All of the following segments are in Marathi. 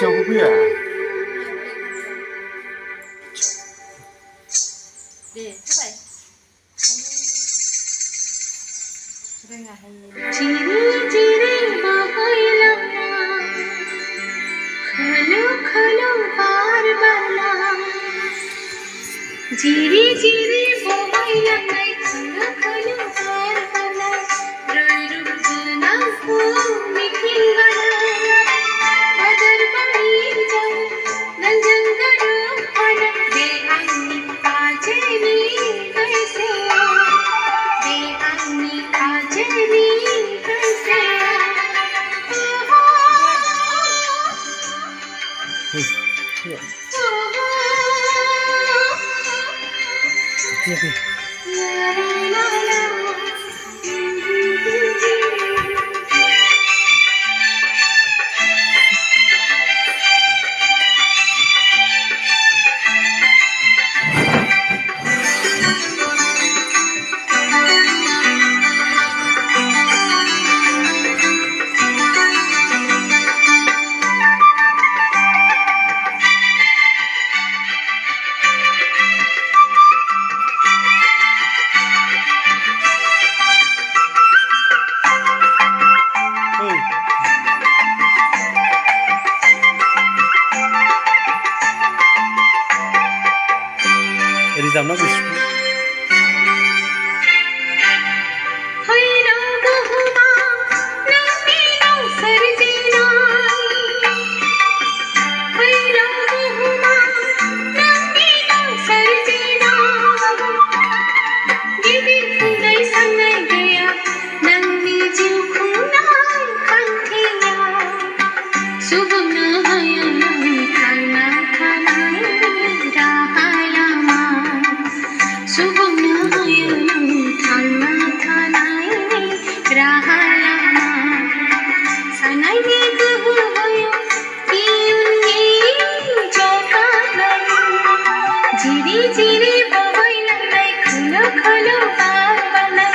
खाथियावबो फैया दे थाबाय चिरी चिरी बहैलाना खलो खलो पार बाला चिरी चिरी बहैलाना खलो खलो पार बाला रोई रुजना को मिथिंगला बदर बड़ी जाए नंजंगरो हन दे आनी आजेनी कैसे दे आनी आजेनी कैसे ला ला ला रिजाबना गुसु हैना बहुमा नमीनो सरजेना हैना बहुमा नमीनो सरजेना गिबि खुदै संगै गया नंनि जिउ खुंनाय खान्थिया सुबुंनो होयो थांना थानाय राहा लामा सुबुंनो होयो थांना थानाय राहा लामा सानायनि गोहो होयो इयुननि जौगानाय जिरि जिरि बोहैलांनाय खोलो खोलो बार बारनाय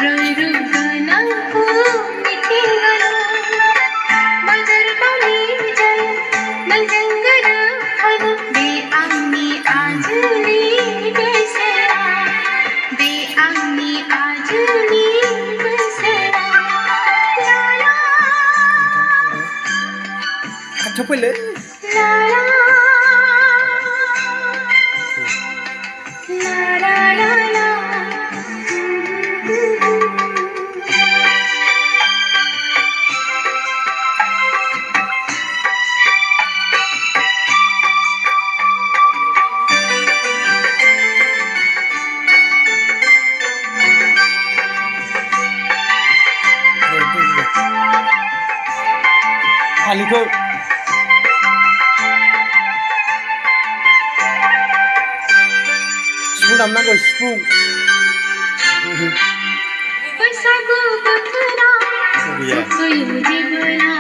रोई रुप गोनां मिथिंगाया बदर बावि जायो नोंजों गोरोबफानो बे आंनि आजोलि बेसेरा बे आंनि आजोलि बेसेरा ला ला खाथियाव फैलै ला ला ला ला ला फालिखौ सिफुं दामनांगौ सिफुं बैसागु बोथोरा गैया सफैयो जेबोला